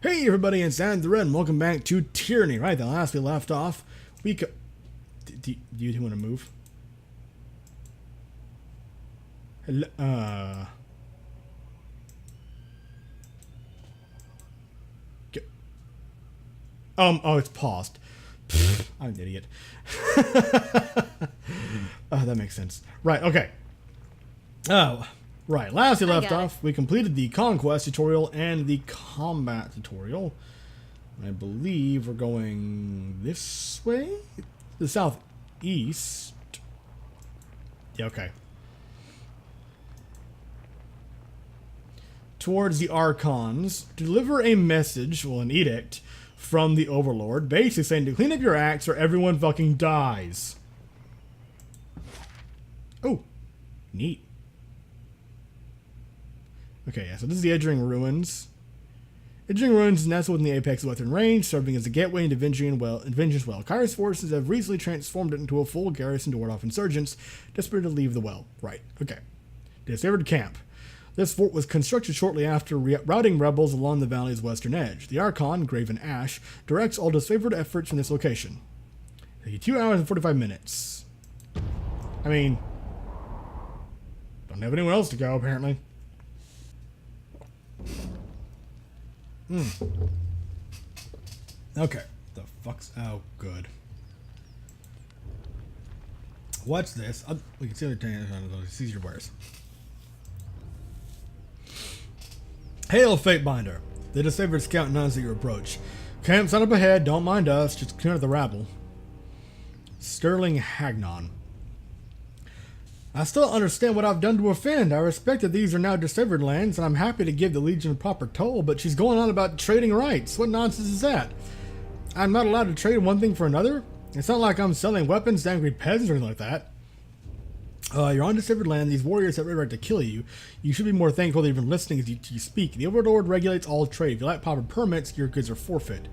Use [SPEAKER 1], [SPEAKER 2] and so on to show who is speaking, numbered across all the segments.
[SPEAKER 1] Hey everybody, it's Tyranny, and welcome back to Tyranny. Right, the last we left off, do you want to move? Hello, oh, it's paused. I'm an idiot. Oh, that makes sense. Right, okay. Oh, right. Last we left off, we completed the conquest tutorial and the combat tutorial. I believe we're going this way? The southeast. Yeah, okay. Towards the Archons. Deliver a message, well, an edict, from the Overlord, basically saying to clean up your acts or everyone fucking dies. Oh, neat. Okay, yeah, so this is the Edgering Ruins. Edgering Ruins is nestled within the apex of western range, serving as a gateway into Vengeance Well. Kyrie's forces have recently transformed it into a full garrison to ward off insurgents, desperate to leave the well. Right, okay. Disfavored camp. This fort was constructed shortly after routing rebels along the valley's western edge. The Archon, Graven Ash, directs all disfavored efforts from this location. Take you 2 hours and 45 minutes. I mean, don't have anywhere else to go, apparently. Okay. The fuck's... Oh, good. What's this? We can see other these your wares. Hail, Fatebinder. The disfavored scout nods at your approach. Camp's not up ahead. Don't mind us. Just clear out the rabble. Sterling Hagnon. I still don't understand what I've done to offend. I respect that these are now disfavored lands, and I'm happy to give the Legion a proper toll, but she's going on about trading rights. What nonsense is that? I'm not allowed to trade one thing for another? It's not like I'm selling weapons to angry peasants or anything like that. You're on disfavored land. These warriors have every right to kill you. You should be more thankful they're even listening as you speak. The Overlord regulates all trade. If you lack proper permits, your goods are forfeit.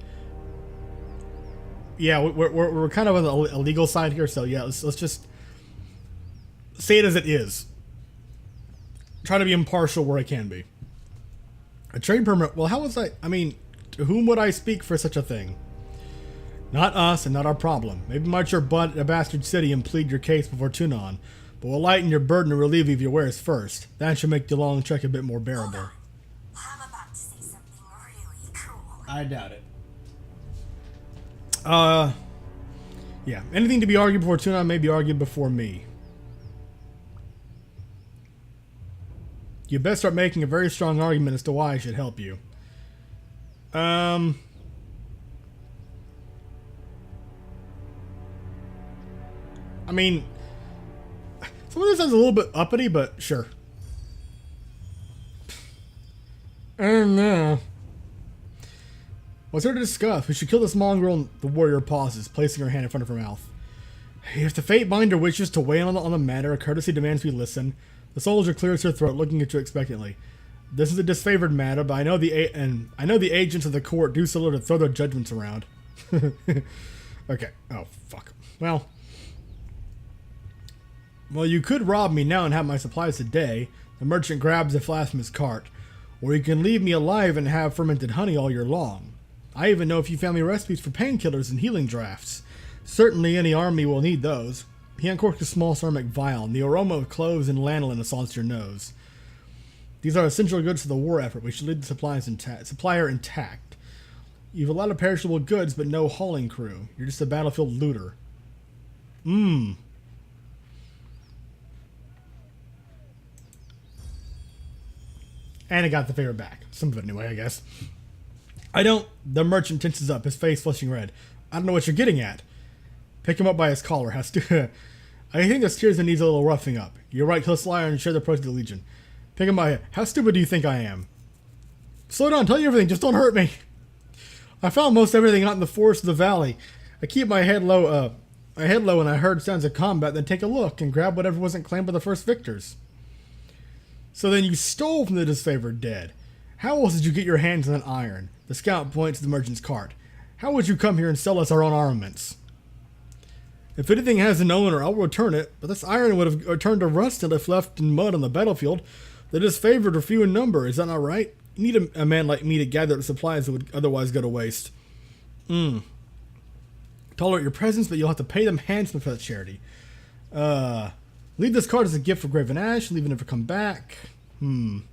[SPEAKER 1] Yeah, we're kind of on the illegal side here, so yeah, let's just say it as it is. Try to be impartial where I can be. A trade permit? Well, how was I mean, to whom would I speak for such a thing? Not us and not our problem. Maybe march your butt at a bastard city and plead your case before Tunon. But we'll lighten your burden and relieve you of your wares first. That should make the long trek a bit more bearable.
[SPEAKER 2] I'm about to say something really cool.
[SPEAKER 1] I doubt it. Yeah. Anything to be argued before Tunon may be argued before me. You best start making a very strong argument as to why I should help you. I mean, some of this sounds a little bit uppity, but sure. I don't know. What's there to discuss? We should kill this mongrel. The warrior pauses, placing her hand in front of her mouth. If the Fatebinder wishes to weigh in on the matter, a courtesy demands we listen. The soldier clears her throat, looking at you expectantly. This is a disfavored matter, but I know the agents of the court do so to throw their judgments around. Okay. Oh fuck. Well, you could rob me now and have my supplies today. The merchant grabs a flask from his cart. Or you can leave me alive and have fermented honey all year long. I even know a few family recipes for painkillers and healing drafts. Certainly any army will need those. He uncorked a small ceramic vial, and the aroma of cloves and lanolin assaults your nose. These are essential goods for the war effort. We should leave the supplier intact. You've a lot of perishable goods, but no hauling crew. You're just a battlefield looter. And I got the favor back. Some of it anyway, I guess. The merchant tenses up, his face flushing red. I don't know what you're getting at. Pick him up by his collar. I think this tears and needs a little roughing up. You're right, kill Slayer and share the approach to the Legion. Pick him by... How stupid do you think I am? Slow down, tell you everything, just don't hurt me. I found most everything out in the forest of the valley. I keep my head low when I heard sounds of combat, then take a look and grab whatever wasn't claimed by the first victors. So then you stole from the disfavored dead. How else did you get your hands on an iron? The scout points to the merchant's cart. How would you come here and sell us our own armaments? If anything has an owner, I'll return it, but this iron would have turned to rust and if left in mud on the battlefield. The disfavored are few in number, is that not right? You need a man like me to gather up supplies that would otherwise go to waste. Tolerate your presence, but you'll have to pay them handsomely for that charity. Leave this card as a gift for Graven Ash. Leave it never come back. I'm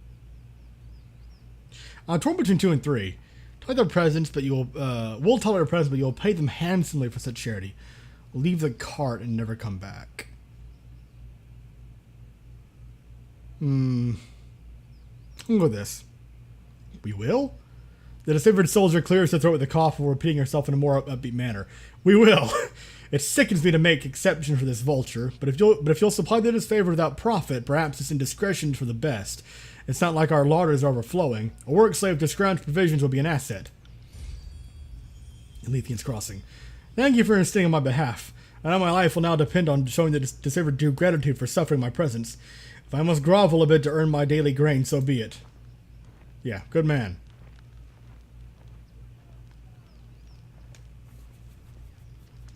[SPEAKER 1] torn between 2 and 3. Tolerate their presence, but you'll will tolerate their presence, but you'll pay them handsomely for such charity. Leave the cart and never come back. I'm gonna go with this. We will? The disfavored soldier clears her throat with a cough while repeating herself in a more upbeat manner. We will. It sickens me to make exception for this vulture, but if you'll supply the disfavored without profit, perhaps this indiscretion is for the best. It's not like our larders are overflowing. A work slave to scrounge provisions will be an asset. Lethian's Crossing. Thank you for insisting on my behalf. I know my life will now depend on showing the disfavored due gratitude for suffering my presence. If I must grovel a bit to earn my daily grain, so be it. Yeah, good man.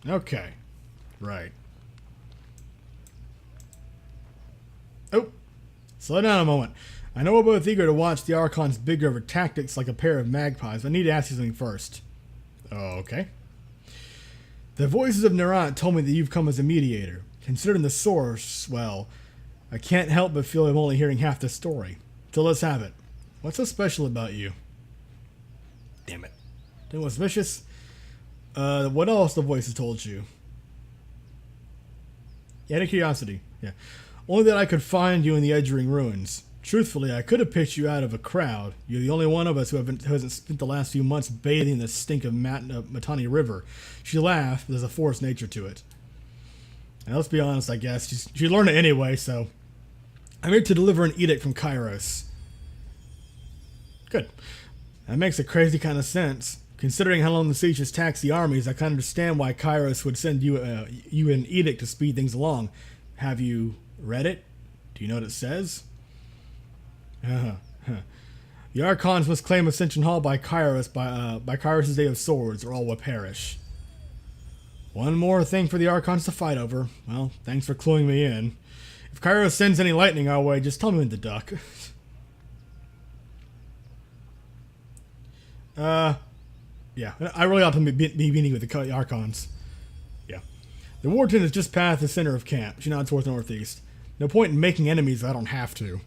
[SPEAKER 1] Okay. Right. Oh. Slow down a moment. I know we're both eager to watch the Archon's big river tactics like a pair of magpies, but I need to ask you something first. Okay. The voices of Nerant told me that you've come as a mediator. Considering the source, well, I can't help but feel I'm only hearing half the story. So let's have it. What's so special about you? Damn it. Think what's vicious? What else the voices told you? Out of curiosity. Yeah. Only that I could find you in the Edgering Ruins. Truthfully, I could have picked you out of a crowd. You're the only one of us who hasn't spent the last few months bathing in the stink of Matani River. She laughed, but there's a forced nature to it. And let's be honest, I guess. She learned it anyway, so... I'm here to deliver an edict from Kairos. Good. That makes a crazy kind of sense. Considering how long the siege has taxed the armies, I can understand why Kairos would send you an edict to speed things along. Have you read it? Do you know what it says? The Archons must claim Ascension Hall by Kairos by Kairos' Day of Swords, or all will perish. One more thing for the Archons to fight over. Well, thanks for cluing me in. If Kairos sends any lightning our way, just tell me when to duck. Yeah, I really ought to be meeting with the Archons. Yeah. The Warden is just past the center of camp. She nods towards northeast. No point in making enemies if I don't have to.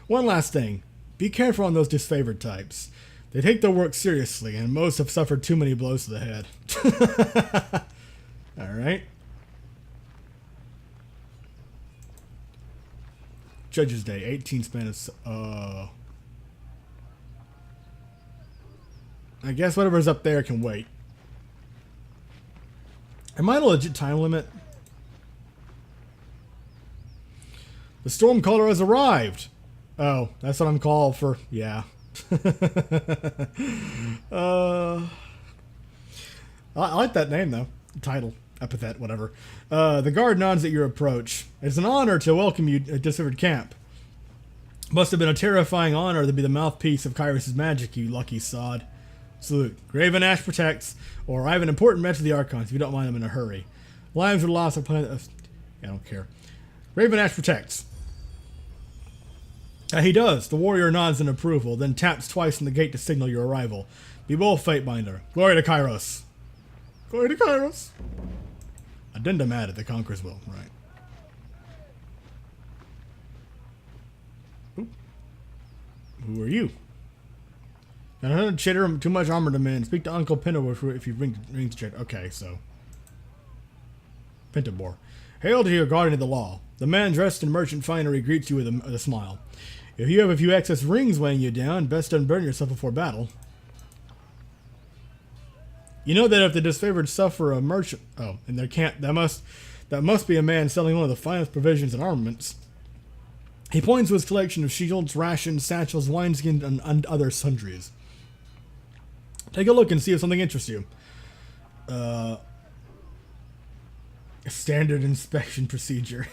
[SPEAKER 1] One last thing. Be careful on those disfavored types. They take their work seriously, and most have suffered too many blows to the head. Alright. Judge's Day, 18 Spanish. I guess whatever's up there can wait. Am I on a legit time limit? The Stormcaller has arrived! Oh, that's what I'm called for. Yeah. I like that name, though. Title. Epithet, whatever. The guard nods at your approach. It's an honor to welcome you at Disfavored Camp. Must have been a terrifying honor to be the mouthpiece of Kairos' magic, you lucky sod. Salute. Graven Ash protects, or I have an important message to the Archons if you don't mind them in a hurry. Lives are lost. I don't care. Graven Ash protects. He does. The warrior nods in approval, then taps twice on the gate to signal your arrival. Be bold, Fatebinder. Glory to Kairos. Glory to Kairos. Addendum added. The Conqueror's will. Right. Ooh. Who are you? Now, chitter, too much armor demand. Speak to Uncle Pintabor if you ring to check. Okay, so. Pintabor. Hail to your guardian of the law. The man dressed in merchant finery greets you with a smile. If you have a few excess rings weighing you down, best unburden yourself before battle. You know that if the disfavored suffer a merchant... Oh, and there can't... That must be a man selling one of the finest provisions and armaments. He points to his collection of shields, rations, satchels, wineskins, and other sundries. Take a look and see if something interests you. Standard inspection procedure.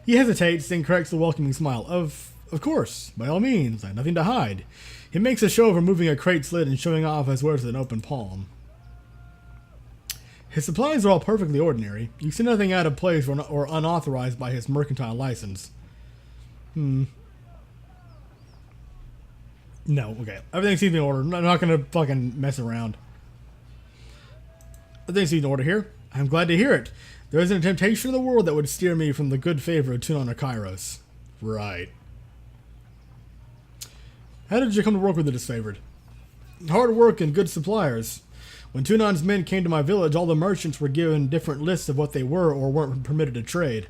[SPEAKER 1] He hesitates, then corrects the welcoming smile. Of course, by all means, I have nothing to hide. He makes a show of removing a crate's lid and showing off his wares with an open palm. His supplies are all perfectly ordinary. You see nothing out of place or unauthorized by his mercantile license. No, okay. Everything seems in order. I'm not gonna fucking mess around. Everything seems in order here. I'm glad to hear it. There isn't a temptation in the world that would steer me from the good favor of Tunon or Kairos. Right. How did you come to work with the disfavored? Hard work and good suppliers. When Tunon's men came to my village, all the merchants were given different lists of what they were or weren't permitted to trade.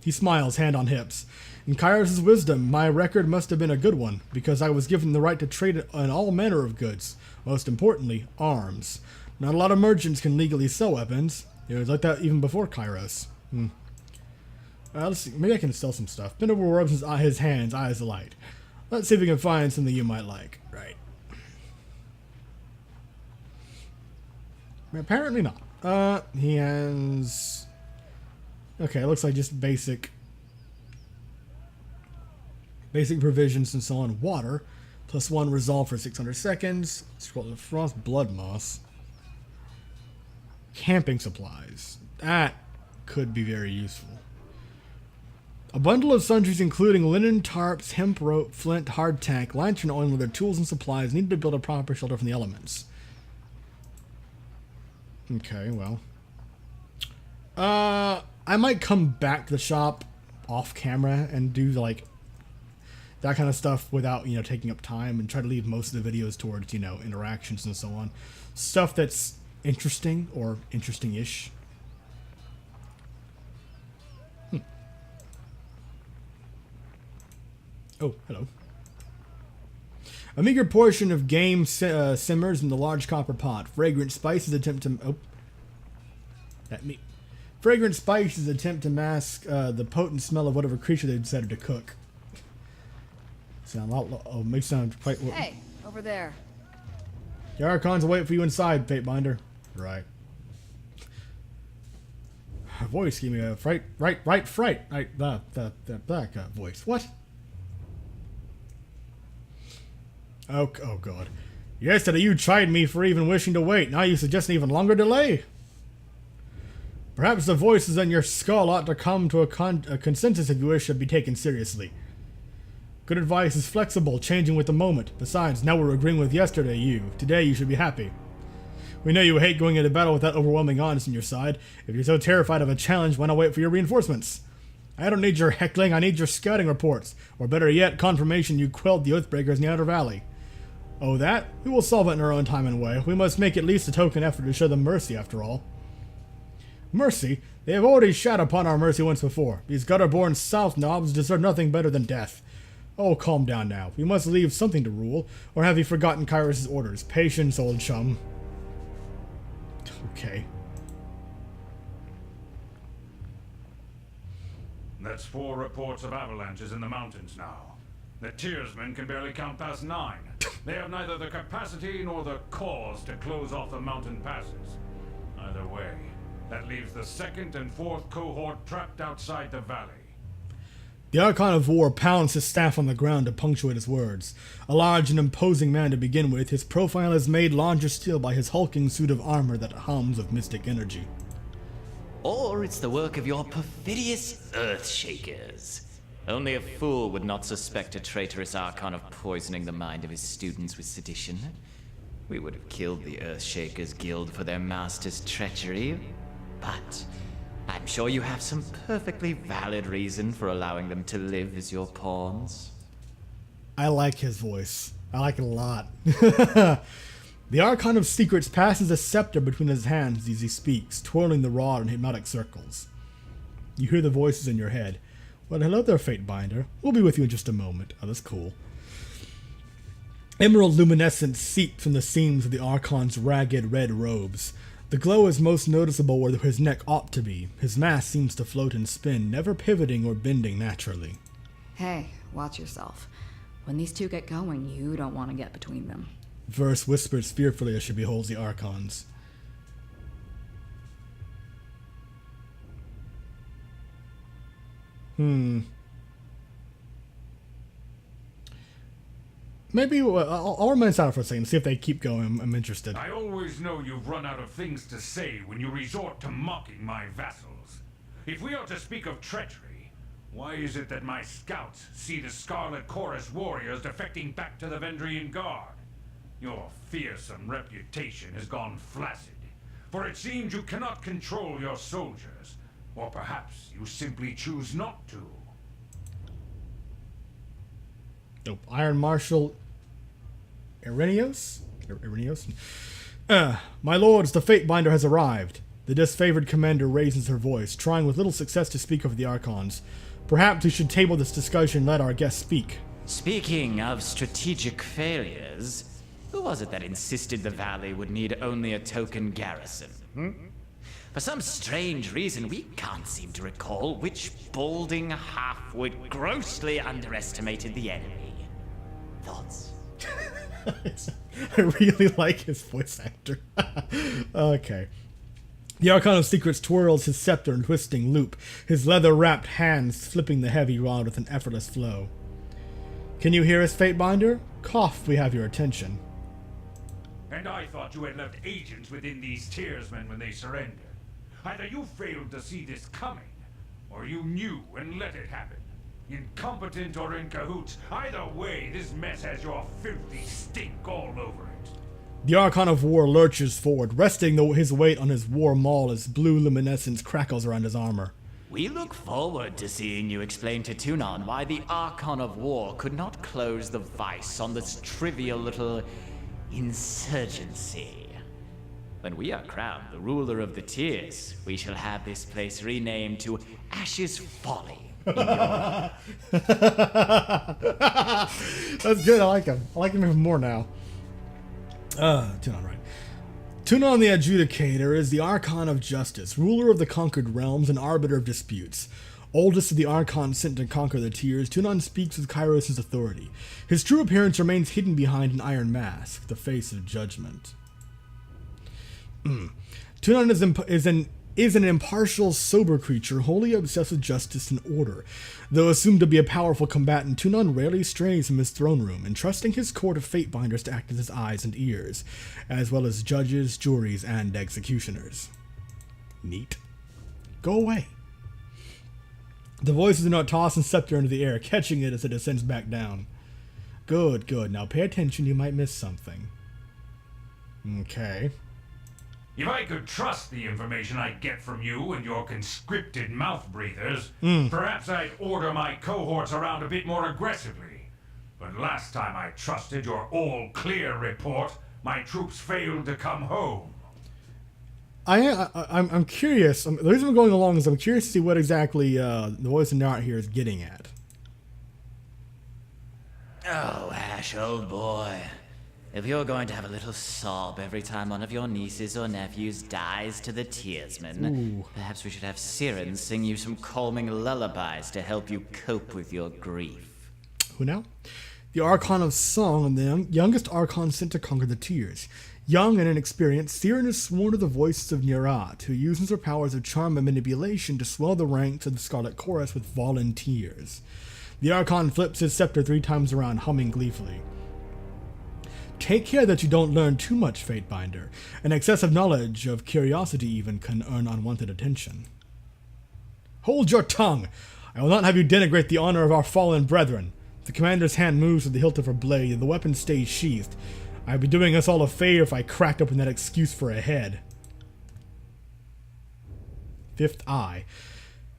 [SPEAKER 1] He smiles, hand on hips. In Kairos' wisdom, my record must have been a good one, because I was given the right to trade in all manner of goods. Most importantly, arms. Not a lot of merchants can legally sell weapons. It was like that even before Kairos. Let's see. Maybe I can sell some stuff. Bender rubs his hands, eyes alight. Let's see if we can find something you might like. Right. Apparently not. He has... Okay, it looks like just basic provisions and so on. Water. +1 resolve for 600 seconds. Scroll of frost. Blood moss. Camping supplies. That could be very useful. A bundle of sundries including linen, tarps, hemp rope, flint, hardtack, lantern oil, and other tools and supplies needed to build a proper shelter from the elements. Okay, well. I might come back to the shop off camera and do like that kind of stuff without, taking up time, and try to leave most of the videos towards, interactions and so on. Stuff that's interesting or interesting-ish. Oh, hello. A meager portion of game simmers in the large copper pot. Fragrant spices attempt to... Fragrant spices attempt to mask the potent smell of whatever creature they've decided to cook. Sound a lot... may sound quite...
[SPEAKER 3] Hey, over there.
[SPEAKER 1] The Archons will wait for you inside, Fatebinder. Right. A voice gave me a fright. That voice. What? Oh God. Yesterday you chided me for even wishing to wait. Now you suggest an even longer delay. Perhaps the voices in your skull ought to come to a consensus if you wish to be taken seriously. Good advice is flexible, changing with the moment. Besides, now we're agreeing with yesterday Today you should be happy. We know you hate going into battle with that overwhelming odds on your side. If you're so terrified of a challenge, why not wait for your reinforcements? I don't need your heckling, I need your scouting reports. Or better yet, confirmation you quelled the Oathbreakers in the Outer Valley. Oh, that? We will solve it in our own time and way. We must make at least a token effort to show them mercy, after all. Mercy? They have already shat upon our mercy once before. These gutter-born South Knobs deserve nothing better than death. Oh, calm down now. We must leave something to rule. Or have you forgotten Kairos' orders? Patience, old chum. Okay.
[SPEAKER 4] That's 4 reports of avalanches in the mountains now. The Tearsmen can barely count past 9. They have neither the capacity nor the cause to close off the mountain passes. Either way, that leaves the 2nd and 4th cohort trapped outside the valley.
[SPEAKER 1] The Archon of War pounds his staff on the ground to punctuate his words. A large and imposing man to begin with, his profile is made larger still by his hulking suit of armor that hums of mystic energy.
[SPEAKER 5] Or it's the work of your perfidious Earthshakers. Only a fool would not suspect a traitorous Archon of poisoning the mind of his students with sedition. We would have killed the Earthshakers Guild for their master's treachery, but I'm sure you have some perfectly valid reason for allowing them to live as your pawns.
[SPEAKER 1] I like his voice. I like it a lot. The Archon of Secrets passes a scepter between his hands as he speaks, twirling the rod in hypnotic circles. You hear the voices in your head. Well, hello there, Fatebinder. We'll be with you in just a moment. Oh, that's cool. Emerald luminescence seeps from the seams of the Archon's ragged red robes. The glow is most noticeable where his neck ought to be. His mask seems to float and spin, never pivoting or bending naturally.
[SPEAKER 3] Hey, watch yourself. When these two get going, you don't want to get between them.
[SPEAKER 1] Verse whispers fearfully as she beholds the Archons. Maybe I'll remain silent for a second, see if they keep going. I'm interested.
[SPEAKER 4] I always know you've run out of things to say when you resort to mocking my vassals. If we are to speak of treachery, Why is it that my scouts see the Scarlet Chorus warriors defecting back to the Vendrian Guard? Your fearsome reputation has gone flaccid, for it seems you cannot control your soldiers, or perhaps you simply choose not to.
[SPEAKER 1] Nope. Iron Marshal Irenaeus? Irenaeus? My lords, the Fatebinder has arrived. The disfavored commander raises her voice, trying with little success to speak over the Archons. Perhaps we should table this discussion and let our guest speak.
[SPEAKER 5] Speaking of strategic failures, who was it that insisted the valley would need only a token garrison? For some strange reason, we can't seem to recall which balding halfwit grossly underestimated the enemy. Thoughts?
[SPEAKER 1] I really like his voice actor. Okay. The Archon of Secrets twirls his scepter in twisting loop, his leather-wrapped hands flipping the heavy rod with an effortless flow. Can you hear us, Fatebinder? Cough, we have your attention.
[SPEAKER 4] And I thought you had left agents within these Tearsmen when they surrendered. Either you failed to see this coming, or you knew and let it happen. Incompetent or in cahoots, either way, this mess has your filthy stink all over it.
[SPEAKER 1] The Archon of War lurches forward, resting his weight on his war maul as blue luminescence crackles around his armor.
[SPEAKER 5] We look forward to seeing you explain to Tunon why the Archon of War could not close the vice on this trivial little insurgency. When we are crowned the ruler of the Tears, we shall have this place renamed to Ash's Folly.
[SPEAKER 1] That's good, I like him. I like him even more now. Tunon, right. Tunon the Adjudicator is the Archon of Justice, ruler of the conquered realms and arbiter of disputes. Oldest of the Archons sent to conquer the Tears, Tunon speaks with Kairos' authority. His true appearance remains hidden behind an iron mask, the face of judgment. Tunon is an impartial, sober creature, wholly obsessed with justice and order. Though assumed to be a powerful combatant, Tunon rarely strays from his throne room, entrusting his court of Fatebinders to act as his eyes and ears, as well as judges, juries, and executioners. Neat. Go away. The voices do not toss and scepter into the air, catching it as it descends back down. Good, good. Now pay attention, you might miss something. Okay.
[SPEAKER 4] If I could trust the information I get from you and your conscripted mouth breathers, perhaps I'd order my cohorts around a bit more aggressively. But last time I trusted your all-clear report, my troops failed to come home.
[SPEAKER 1] I'm curious. The reason I'm going along is I'm curious to see what exactly the voice in Nart here is getting at.
[SPEAKER 5] Oh, Ash, old boy. If you're going to have a little sob every time one of your nieces or nephews dies to the Tearsmen, perhaps we should have Siren sing you some calming lullabies to help you cope with your grief.
[SPEAKER 1] Who now? The Archon of Song and the youngest Archon sent to conquer the Tears. Young and inexperienced, Siren is sworn to the voices of Nerat, who uses her powers of charm and manipulation to swell the ranks of the Scarlet Chorus with volunteers. The Archon flips his scepter 3 times around, humming gleefully. Take care that you don't learn too much, Fatebinder. An excessive knowledge of curiosity even can earn unwanted attention. Hold your tongue! I will not have you denigrate the honor of our fallen brethren. The commander's hand moves to the hilt of her blade, and the weapon stays sheathed. I'd be doing us all a favor if I cracked open that excuse for a head. Fifth Eye.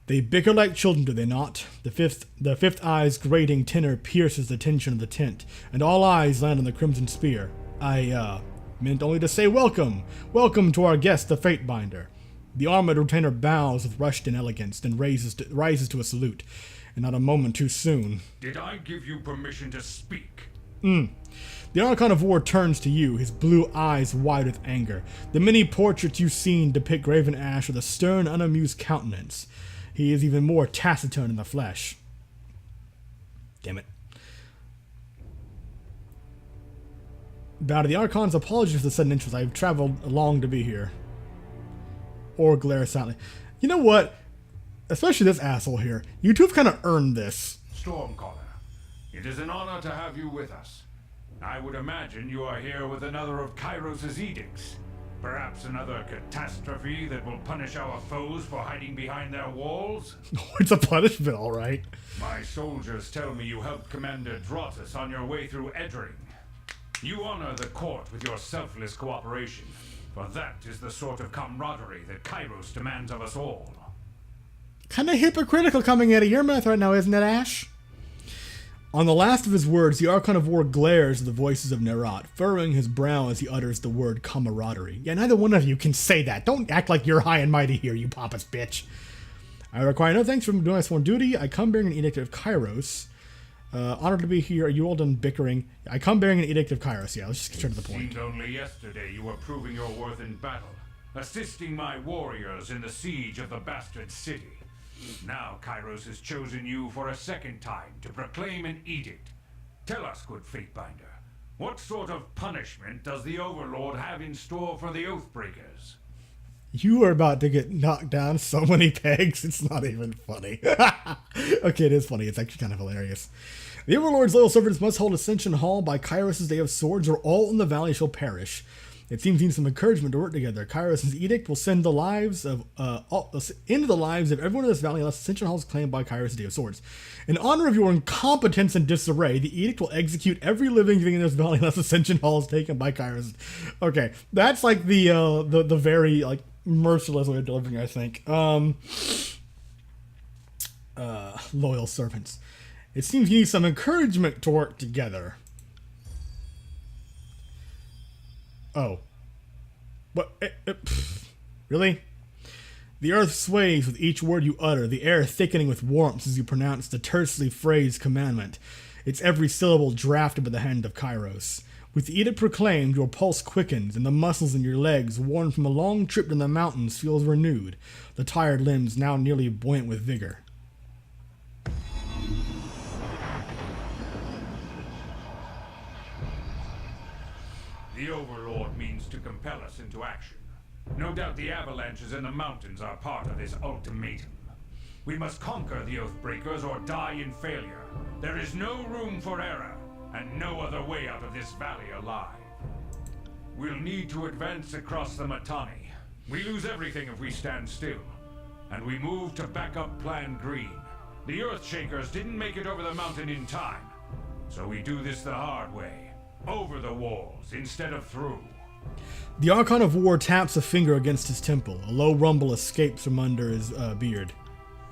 [SPEAKER 1] They bicker like children, do they not? The fifth eye's grating tenor pierces the tension of the tent, and all eyes land on the Crimson Spear. I, meant only to say welcome! Welcome to our guest, the Fatebinder. The armored retainer bows with rushed inelegance, then rises to a salute, and not a moment too soon.
[SPEAKER 4] Did I give you permission to speak?
[SPEAKER 1] The Archon of War turns to you, his blue eyes wide with anger. The many portraits you've seen depict Graven Ash with a stern, unamused countenance. He is even more taciturn in the flesh. Damn it. Bow to the Archons, apologies for the sudden interest. I've traveled long to be here. Or glare silently. You know what? Especially this asshole here. You two have kind of earned this.
[SPEAKER 4] Stormcaller, it is an honor to have you with us. I would imagine you are here with another of Kairos' edicts. Perhaps another catastrophe that will punish our foes for hiding behind their walls?
[SPEAKER 1] It's a punishment, all right.
[SPEAKER 4] My soldiers tell me you helped Commander Drotus on your way through Edring. You honor the court with your selfless cooperation, for that is the sort of camaraderie that Kairos demands of us all.
[SPEAKER 1] Kind of hypocritical coming out of your mouth right now, isn't it, Ash? On the last of his words, the Archon of War glares at the voices of Nerat, furrowing his brow as he utters the word camaraderie. Yeah, neither one of you can say that. Don't act like you're high and mighty here, you pompous bitch. I require no thanks for doing my sworn duty. I come bearing an edict of Kairos. Honored to be here. Are you all done bickering? I come bearing an edict of Kairos. Yeah, let's just get straight to the point.
[SPEAKER 4] Seemed only yesterday you were proving your worth in battle, assisting my warriors in the siege of the bastard city. Now Kairos has chosen you for a second time to proclaim an edict. Tell us, good Fatebinder, what sort of punishment does the Overlord have in store for the Oathbreakers?
[SPEAKER 1] You are about to get knocked down so many pegs, it's not even funny. Okay, it is funny. It's actually kind of hilarious. The Overlord's loyal servants must hold Ascension Hall by Kairos' Day of Swords, or all in the valley shall perish. It seems he needs some encouragement to work together. Kairos' edict will send the lives of into the lives of everyone in this valley unless Ascension Hall is claimed by Kairos' Day of Swords. In honor of your incompetence and disarray, the edict will execute every living thing in this valley unless Ascension Hall is taken by Kairos. Okay, that's like the very like merciless way of delivering, I think. Loyal servants. It seems you need some encouragement to work together. Oh. What? Really? The earth sways with each word you utter, the air thickening with warmth as you pronounce the tersely phrased commandment, its every syllable drafted by the hand of Kairos. With the edict proclaimed, your pulse quickens, and the muscles in your legs, worn from a long trip in the mountains, feels renewed, the tired limbs now nearly buoyant with vigor.
[SPEAKER 4] The Overlord means to compel us into action. No doubt the avalanches in the mountains are part of this ultimatum. We must conquer the Oathbreakers or die in failure. There is no room for error, and no other way out of this valley alive. We'll need to advance across the Mittani. We lose everything if we stand still. And we move to backup Plan Green. The Earthshakers didn't make it over the mountain in time. So we do this the hard way. Over the walls instead of through.
[SPEAKER 1] The Archon of War taps a finger against his temple. A low rumble escapes from under his beard.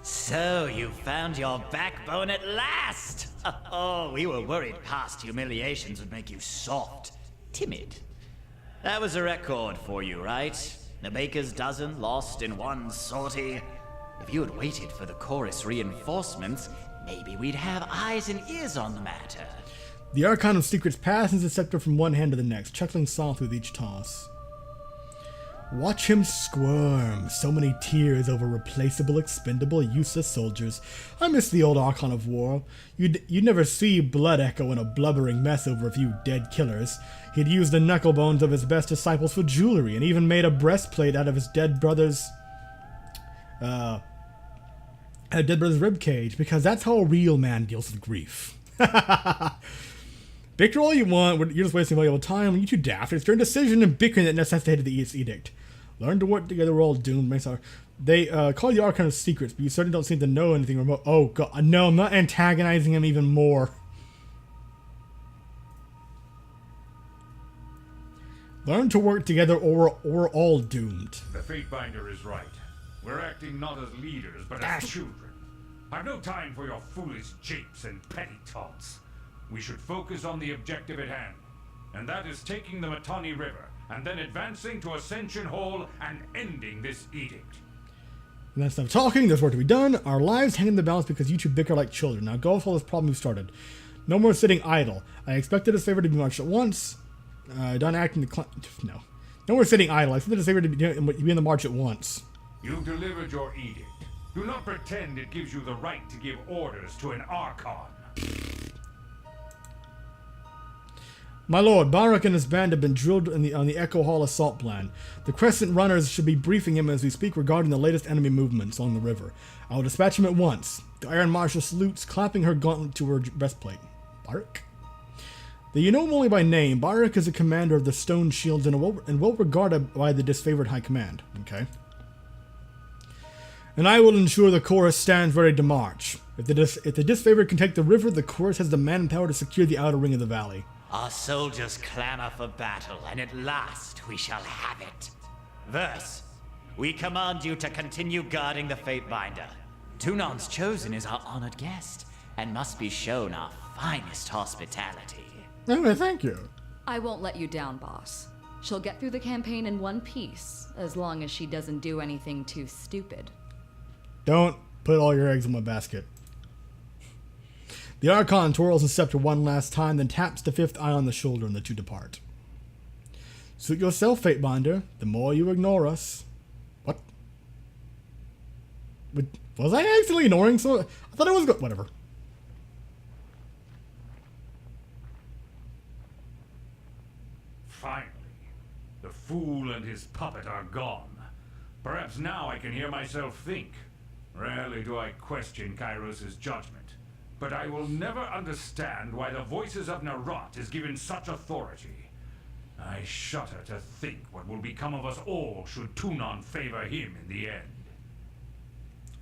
[SPEAKER 5] So you found your backbone at last! Oh, we were worried past humiliations would make you soft, timid. That was a record for you, right? The baker's dozen lost in one sortie. If you had waited for the chorus reinforcements, maybe we'd have eyes and ears on the matter.
[SPEAKER 1] The Archon of Secrets passes the scepter from one hand to the next, chuckling softly with each toss. Watch him squirm. So many tears over replaceable, expendable, useless soldiers. I miss the old Archon of War. You'd never see blood echo in a blubbering mess over a few dead killers. He'd used the knuckle bones of his best disciples for jewelry, and even made a breastplate out of his dead brother's ribcage, because that's how a real man deals with grief. Bicker all you want, you're just wasting valuable time. You two daft. It's your indecision and bickering that necessitated the edict. Learn to work together, we're all doomed. They call you Archon of Secrets, but you certainly don't seem to know anything remote. Oh god, no, I'm not antagonizing him even more. Learn to work together or we're all doomed.
[SPEAKER 4] The Fatebinder is right. We're acting not as leaders, but as children. I've no time for your foolish japes and petty taunts. We should focus on the objective at hand, and that is taking the Mittani River, and then advancing to Ascension Hall and ending this edict.
[SPEAKER 1] And that's enough talking, there's work to be done. Our lives hang in the balance because you two bicker like children. Now go with all this problem you've started. No more sitting idle. I expected his favor to be marched at once. Done acting no. No more sitting idle. I expected his favor to be in the march at once.
[SPEAKER 4] You've delivered your edict. Do not pretend it gives you the right to give orders to an Archon.
[SPEAKER 1] My lord, Barak and his band have been drilled on the Echo Hall assault plan. The Crescent Runners should be briefing him as we speak regarding the latest enemy movements along the river. I will dispatch him at once. The Iron Marshal salutes, clapping her gauntlet to her breastplate. Barak? Though you know him only by name, Barak is a commander of the Stone Shields and well regarded by the disfavored High Command. Okay. And I will ensure the chorus stands ready to march. If the disfavored can take the river, the chorus has the manpower to secure the outer ring of the valley.
[SPEAKER 5] Our soldiers clamor for battle, and at last we shall have it. Verse, we command you to continue guarding the Fatebinder. Tunan's Chosen is our honored guest, and must be shown our finest hospitality.
[SPEAKER 1] Oh, thank you.
[SPEAKER 3] I won't let you down, boss. She'll get through the campaign in one piece, as long as she doesn't do anything too stupid.
[SPEAKER 1] Don't put all your eggs in my basket. The Archon twirls his scepter one last time, then taps the fifth eye on the shoulder, and the two depart. Suit yourself, Fatebinder. The more you ignore us... What? Was I accidentally ignoring someone? I thought I was... Whatever.
[SPEAKER 4] Finally, the fool and his puppet are gone. Perhaps now I can hear myself think. Rarely do I question Kairos' judgment, but I will never understand why the voices of Narot is given such authority. I shudder to think what will become of us all should Tunon favor him in the end.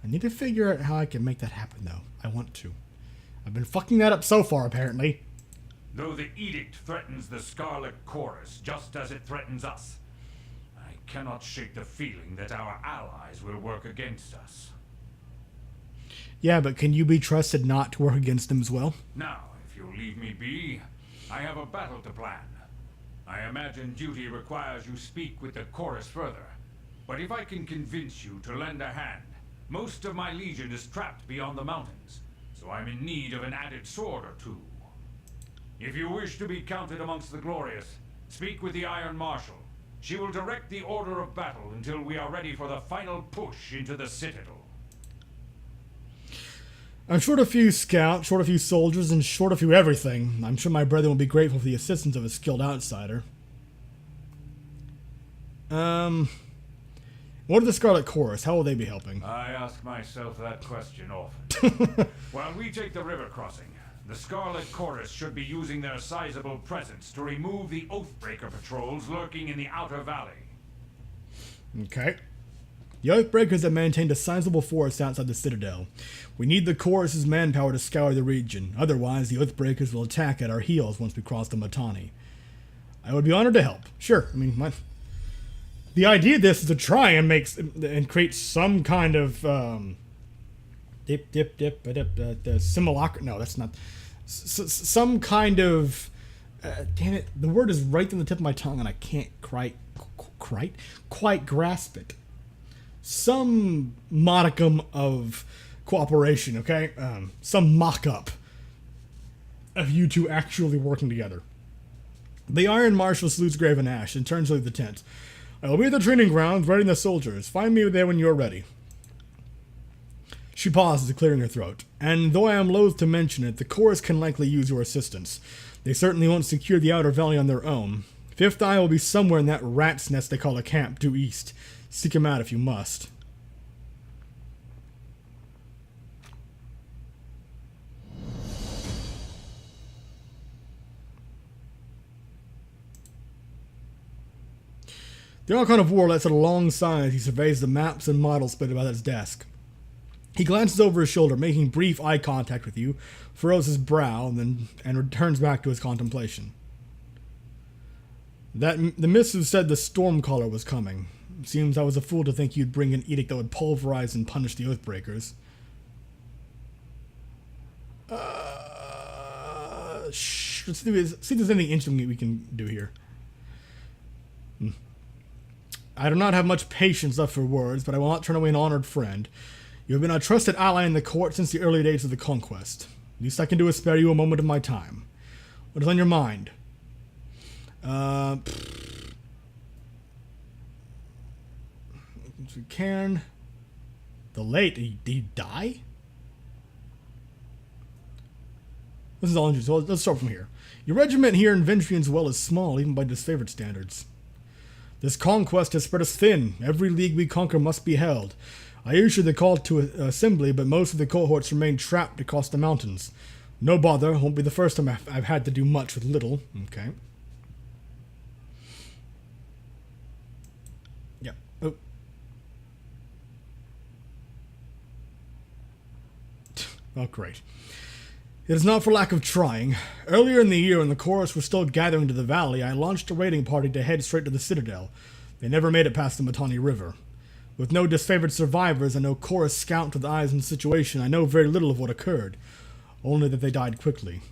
[SPEAKER 1] I need to figure out how I can make that happen, though. I want to. I've been fucking that up so far, apparently.
[SPEAKER 4] Though the edict threatens the Scarlet Chorus just as it threatens us, I cannot shake the feeling that our allies will work against us.
[SPEAKER 1] Yeah, but can you be trusted not to work against them as well?
[SPEAKER 4] Now, if you'll leave me be, I have a battle to plan. I imagine duty requires you speak with the chorus further, but if I can convince you to lend a hand, most of my legion is trapped beyond the mountains, so I'm in need of an added sword or two. If you wish to be counted amongst the glorious, speak with the Iron Marshal. She will direct the order of battle until we are ready for the final push into the Citadel.
[SPEAKER 1] I'm short a few scouts, short a few soldiers, and short a few everything. I'm sure my brethren will be grateful for the assistance of a skilled outsider. What of the Scarlet Chorus? How will they be helping?
[SPEAKER 4] I ask myself that question often. While we take the river crossing, the Scarlet Chorus should be using their sizable presence to remove the Oathbreaker patrols lurking in the outer valley.
[SPEAKER 1] Okay. The Oathbreakers have maintained a sizable force outside the Citadel. We need the Chorus's manpower to scour the region. Otherwise, the Oathbreakers will attack at our heels once we cross the Matani. I would be honored to help. Sure. I mean, the idea of this is to try and create some kind of simulacrum. No, that's not. Some kind of. Damn it! The word is right on the tip of my tongue, and I can't quite grasp it. Some modicum of cooperation, okay? Some mock-up of you two actually working together. The Iron Marshal salutes Grave and Ash and turns to leave the tent. I will be at the training grounds, readying the soldiers. Find me there when you are ready. She pauses, clearing her throat. And though I am loath to mention it, the chorus can likely use your assistance. They certainly won't secure the outer valley on their own. Fifth Eye will be somewhere in that rat's nest they call a camp due east. Seek him out if you must. The Archon of War lets out a long sigh as he surveys the maps and models spread about his desk. He glances over his shoulder, making brief eye contact with you, furrows his brow, and returns back to his contemplation. The missive said the Stormcaller was coming. Seems I was a fool to think you'd bring an edict that would pulverize and punish the Oathbreakers. Let's see if there's anything interesting we can do here. I do not have much patience left for words, but I will not turn away an honored friend. You have been a trusted ally in the court since the early days of the conquest. Least I can do is spare you a moment of my time. What is on your mind? Cairn. The late. Did he die? This is all interesting. So let's start from here. Your regiment here in Ventrian's Well is small, even by disfavored standards. This conquest has spread us thin. Every league we conquer must be held. I issued the call to assembly, but most of the cohorts remain trapped across the mountains. No bother. Won't be the first time I've had to do much with little. Okay. Yep. Oh. Oh, great. It is not for lack of trying. Earlier in the year, when the chorus was still gathering to the valley, I launched a raiding party to head straight to the citadel. They never made it past the Mittani River. With no disfavored survivors and no chorus scout with eyes on the situation, I know very little of what occurred, only that they died quickly.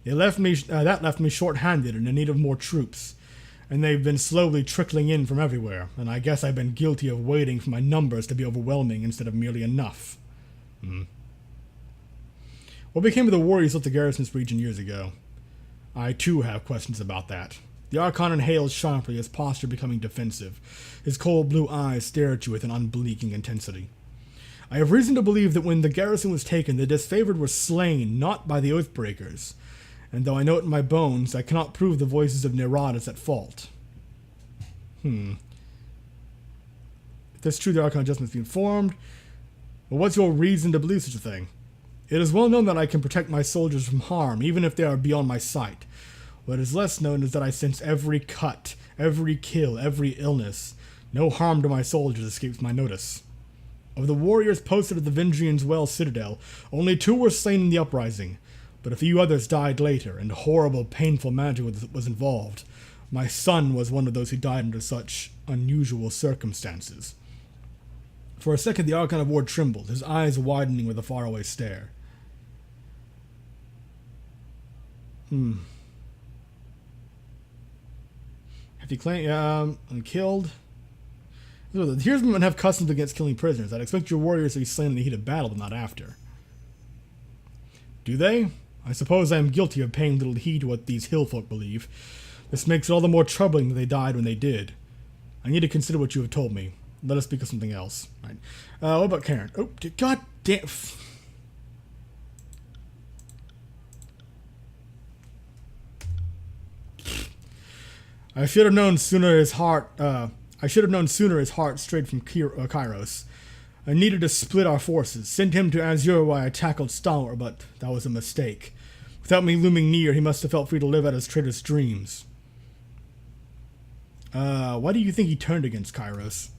[SPEAKER 1] That left me short-handed and in need of more troops, and they've been slowly trickling in from everywhere, and I guess I've been guilty of waiting for my numbers to be overwhelming instead of merely enough. What became of the warriors left the garrison's region years ago? I, too, have questions about that. The Archon inhales sharply, his posture becoming defensive. His cold blue eyes stare at you with an unblinking intensity. I have reason to believe that when the garrison was taken, the disfavored were slain, not by the Oathbreakers. And though I know it in my bones, I cannot prove the voices of Nerad is at fault. If that's true, the Archon just must be informed. Well, what's your reason to believe such a thing? It is well known that I can protect my soldiers from harm, even if they are beyond my sight. What is less known is that I sense every cut, every kill, every illness. No harm to my soldiers escapes my notice. Of the warriors posted at the Vendrian's Well citadel, only 2 were slain in the uprising, but a few others died later, and horrible, painful magic was involved. My son was one of those who died under such unusual circumstances. For a second, the Archon of War trembled, his eyes widening with a faraway stare. Have you claimed, killed? The Tearsmen have customs against killing prisoners. I'd expect your warriors to be slain in the heat of battle, but not after. Do they? I suppose I am guilty of paying little heed to what these hill folk believe. This makes it all the more troubling that they died when they did. I need to consider what you have told me. Let us speak of something else. Right. What about Karen? Oh, god damn. I should have known sooner his heart strayed from Kairos. I needed to split our forces, send him to Azure while I tackled Stalwart, but that was a mistake. Without me looming near, he must have felt free to live out his traitorous dreams. Why do you think he turned against Kairos?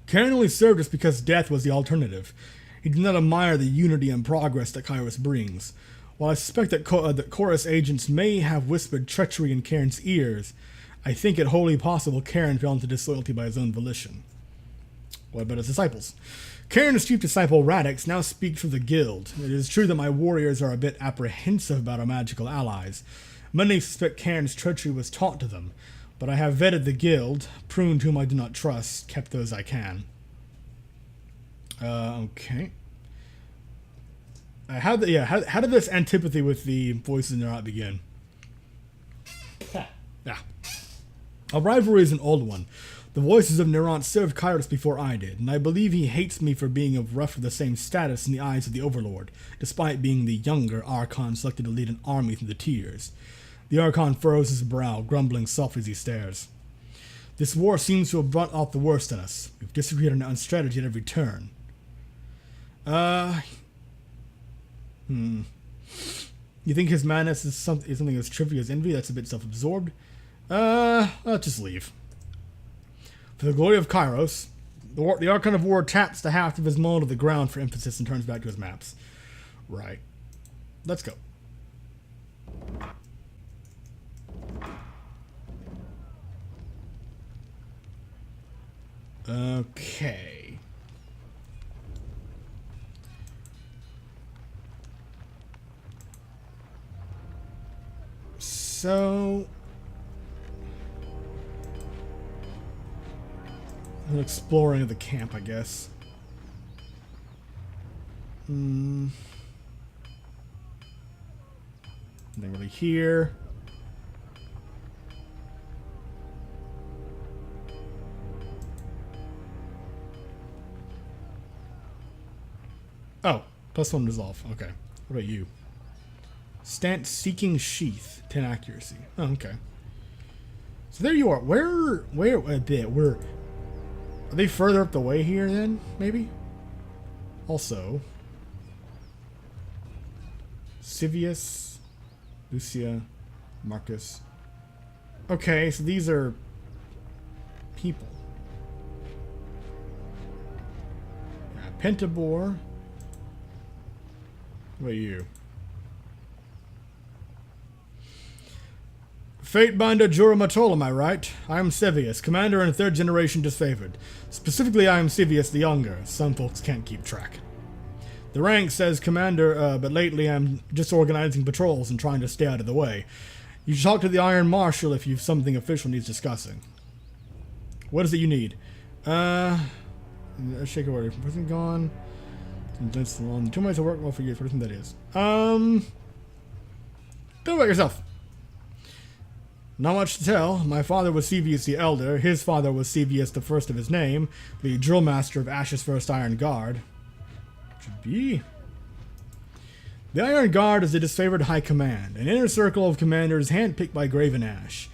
[SPEAKER 1] Karen only served us because death was the alternative. He did not admire the unity and progress that Kairos brings. While I suspect that Chorus agents may have whispered treachery in Karen's ears, I think it wholly possible Karen fell into disloyalty by his own volition. What about his disciples? Karen's chief disciple Radix now speaks for the guild. It is true that my warriors are a bit apprehensive about our magical allies. Many suspect Karen's treachery was taught to them, but I have vetted the guild, pruned whom I do not trust, kept those I can. Okay. How did this antipathy with the voices in Nerad begin? Yeah. Our rivalry is an old one. The voices of Nerad served Kairos before I did, and I believe he hates me for being of roughly the same status in the eyes of the Overlord, despite being the younger Archon selected to lead an army through the tiers. The Archon furrows his brow, grumbling softly as he stares. This war seems to have brought out the worst in us. We've disagreed on strategy at every turn. You think his madness is something as trivial as envy? That's a bit self-absorbed. I'll just leave. For the glory of Kairos, the Archon of War taps the haft of his maul to the ground for emphasis and turns back to his maps. Right. Let's go. Okay. So an exploring of the camp, I guess. Nothing really here. Oh, +1 resolve. Okay. What about you? Stance seeking sheath, 10 accuracy. Oh, okay. So there you are. Where a bit? Are they further up the way here then? Maybe. Also, Civius, Lucia, Marcus. Okay, so these are people. Pentabor. What are you? Fatebinder Jura Matol, am I right? I am Civius, commander and third generation disfavored. Specifically, I am Civius the Younger. Some folks can't keep track. The rank says commander, but lately I'm just organizing patrols and trying to stay out of the way. You should talk to the Iron Marshal if you've something official needs discussing. What is it you need? Shake away. Person gone. That's long. 2 months of work. Well, for years. What do you think that is? Tell about yourself. Not much to tell. My father was Sevius the Elder. His father was Sevius the First of his name, the drill master of Ash's First Iron Guard. Should be. The Iron Guard is the disfavored high command, an inner circle of commanders handpicked by Graven Ash.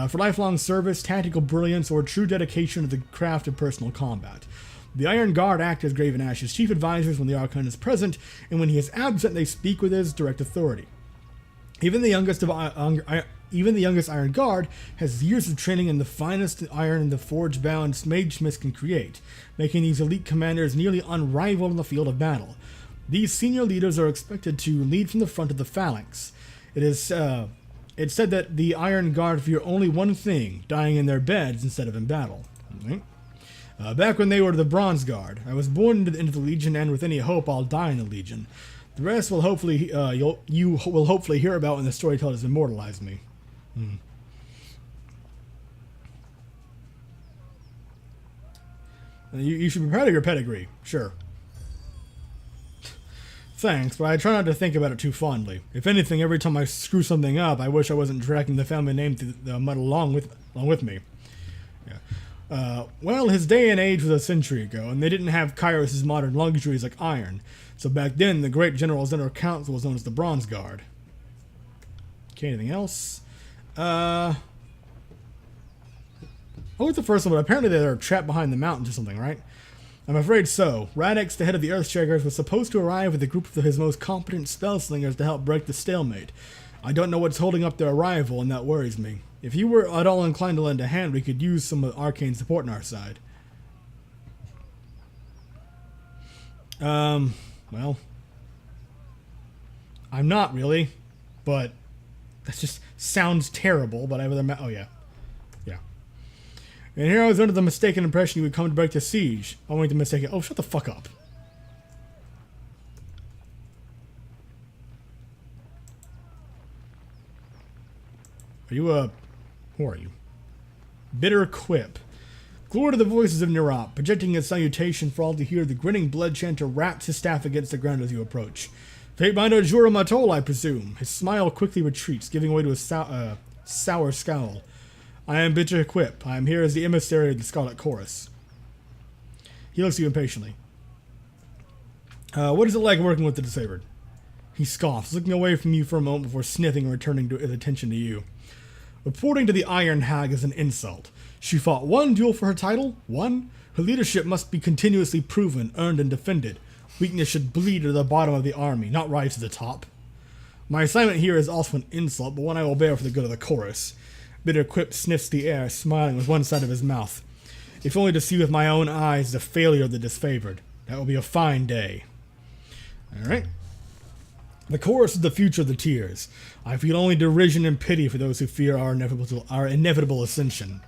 [SPEAKER 1] For lifelong service, tactical brilliance, or true dedication to the craft of personal combat. The Iron Guard act as Graven Ash's chief advisors when the Archon is present, and when he is absent, they speak with his direct authority. Even the youngest Iron Guard has years of training in the finest iron the forge-bound magesmiths can create, making these elite commanders nearly unrivaled in the field of battle. These senior leaders are expected to lead from the front of the phalanx. It's said that the Iron Guard fear only one thing, dying in their beds instead of in battle. Right? Back when they were the Bronze Guard, I was born into the Legion, and with any hope, I'll die in the Legion. The rest will hopefully you will hopefully hear about when the storytellers immortalize me. You should be proud of your pedigree, sure. Thanks, but I try not to think about it too fondly. If anything, every time I screw something up, I wish I wasn't dragging the family name through the mud along with me. Yeah. Well, his day and age was a century ago, and they didn't have Kairos' modern luxuries like iron. So back then, the great General's Inner Council was known as the Bronze Guard. Okay, anything else? Oh, it's the first one, but apparently they're trapped behind the mountains or something, right? I'm afraid so. Radix, the head of the Earthshakers, was supposed to arrive with a group of his most competent spellslingers to help break the stalemate. I don't know what's holding up their arrival, and that worries me. If you were at all inclined to lend a hand, we could use some arcane support on our side. Well, I'm not really, but that just sounds terrible, but I have other oh yeah. And here I was under the mistaken impression you would come to break the siege. Only the mistaken. Oh, shut the fuck up. Are you who are you? Bitter Quip. Glory to the voices of Nirop, projecting his salutation for all to hear. The grinning blood chanter raps his staff against the ground as you approach. Fatebinder Jura Matol, I presume. His smile quickly retreats, giving way to a sour scowl. I am Bitter Quip. I am here as the emissary of the Scarlet Chorus. He looks at you impatiently. What is it like working with the disfavored? He scoffs, looking away from you for a moment before sniffing and returning his attention to you. Reporting to the Iron Hag is an insult. She fought one duel for her title? One? Her leadership must be continuously proven, earned, and defended. Weakness should bleed to the bottom of the army, not rise to the top. My assignment here is also an insult, but one I will bear for the good of the chorus. Bitter Quip sniffs the air, smiling with one side of his mouth. If only to see with my own eyes the failure of the disfavored. That will be a fine day. Alright. The chorus is the future of the tears. I feel only derision and pity for those who fear our inevitable ascension.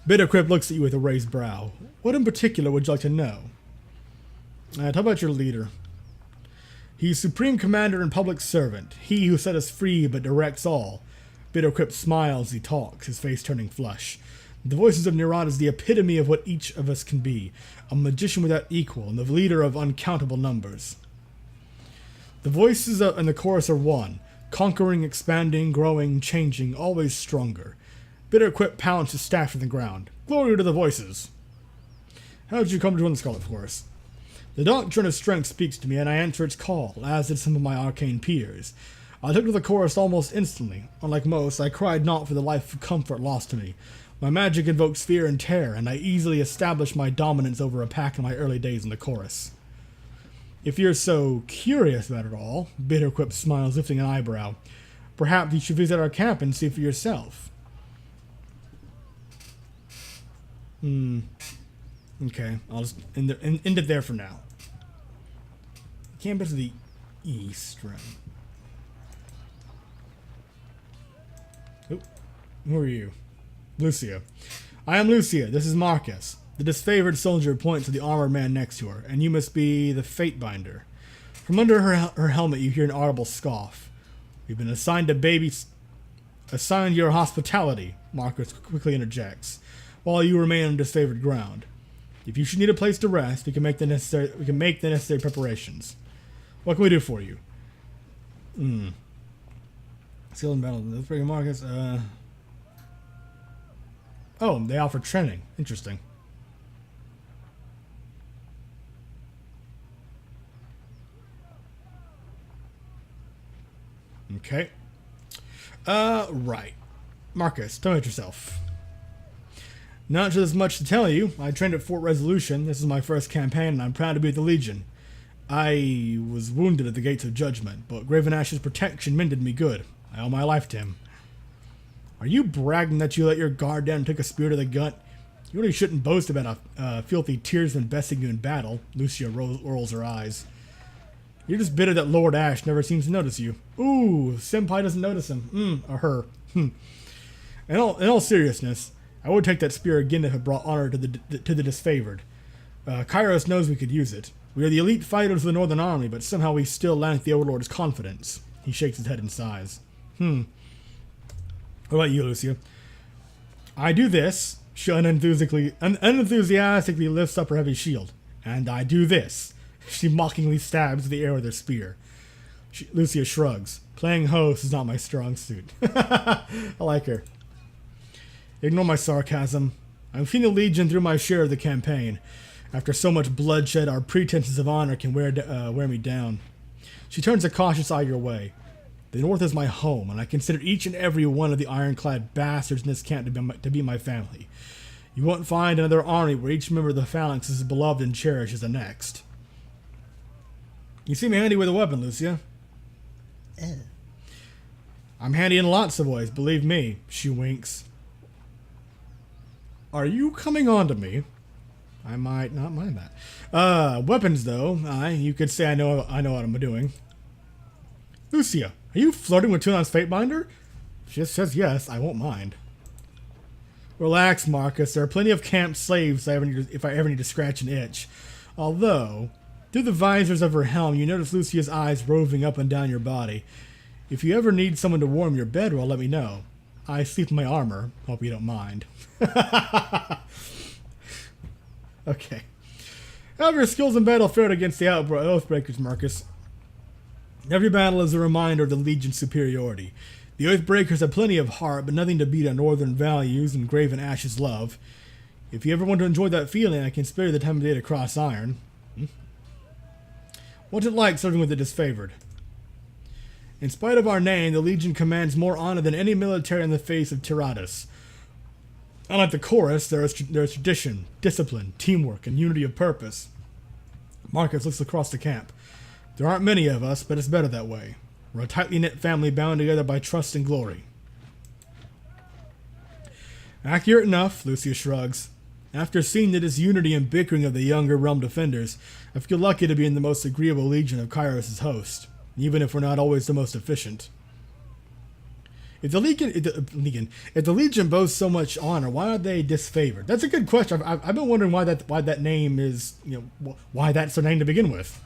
[SPEAKER 1] Bitter Quip looks at you with a raised brow. What in particular would you like to know? Talk about your leader. He's supreme commander and public servant. He who set us free but directs all. Bitter Quip smiles as he talks, his face turning flush. The voices of Nirot is the epitome of what each of us can be, a magician without equal, and the leader of uncountable numbers. The voices and the chorus are one, conquering, expanding, growing, changing, always stronger. Bitter Quip pounds his staff in the ground. Glory to the voices! How did you come to join the Scarlet Chorus? The doctrine of strength speaks to me, and I answer its call, as did some of my arcane peers. I took to the chorus almost instantly. Unlike most, I cried not for the life of comfort lost to me. My magic invokes fear and terror, and I easily established my dominance over a pack in my early days in the chorus. If you're so curious about it all, Bitterquip smiles, lifting an eyebrow. Perhaps you should visit our camp and see for yourself. Okay, I'll just end it there for now. Campus to the east, right? Oh, who are you? Lucia. I am Lucia. This is Marcus. The disfavored soldier points to the armored man next to her, and you must be the Fatebinder. From under her helmet, you hear an audible scoff. We've been assigned your hospitality, Marcus quickly interjects, while you remain on disfavored ground. If you should need a place to rest, we can make the necessary preparations. What can we do for you? Skill in battle. Let's bring Marcus. Oh, they offer training. Interesting. Okay. Right. Marcus, tell me about yourself. Not sure there's much to tell you. I trained at Fort Resolution. This is my first campaign, and I'm proud to be with the Legion. I was wounded at the Gates of Judgment, but Graven Ash's protection mended me good. I owe my life to him. Are you bragging that you let your guard down and took a spear to the gut? You really shouldn't boast about a filthy tearsman besting you in battle. Lucia rolls her eyes. You're just bitter that Lord Ash never seems to notice you. Ooh, Senpai doesn't notice him. Or her. In all seriousness, I would take that spear again if it brought honor to the disfavored. Kairos knows we could use it. We are the elite fighters of the Northern Army, but somehow we still lack the Overlord's confidence. He shakes his head and sighs. What about you, Lucia? I do this. She unenthusiastically lifts up her heavy shield. And I do this. She mockingly stabs the air with her spear. Lucia shrugs. Playing host is not my strong suit. I like her. Ignore my sarcasm. I've seen the Legion through my share of the campaign. After so much bloodshed, our pretenses of honor can wear me down. She turns a cautious eye your way. The North is my home, and I consider each and every one of the ironclad bastards in this camp to be my family. You won't find another army where each member of the phalanx is as beloved and cherished as the next. You seem handy with a weapon, Lucia. I'm handy in lots of ways, believe me. She winks. Are you coming on to me? I might not mind that. Weapons, though. You could say I know what I'm doing. Lucia, are you flirting with Tunon's Fatebinder? She just says yes, I won't mind. Relax, Marcus. There are plenty of camp slaves if I ever need to scratch an itch. Although, through the visors of her helm, you notice Lucia's eyes roving up and down your body. If you ever need someone to warm your bedroll, let me know. I sleep in my armor. Hope you don't mind. Okay. However, your skills in battle fared against the Oathbreakers, Marcus. Every battle is a reminder of the Legion's superiority. The Oathbreakers have plenty of heart, but nothing to beat on Northern values and Graven Ash's love. If you ever want to enjoy that feeling, I can spare you the time of day to cross iron. What's it like serving with the disfavored? In spite of our name, the Legion commands more honor than any military in the face of Tyrannus. Unlike the chorus, there is tradition, discipline, teamwork, and unity of purpose. Marcus looks across the camp. There aren't many of us, but it's better that way. We're a tightly knit family bound together by trust and glory. Accurate enough, Lucia shrugs. After seeing the disunity and bickering of the younger realm defenders, I feel lucky to be in the most agreeable legion of Kairos' host, even if we're not always the most efficient. If the Legion boasts so much honor, why are they disfavored? That's a good question. I've been wondering why that name is, why that's their name to begin with.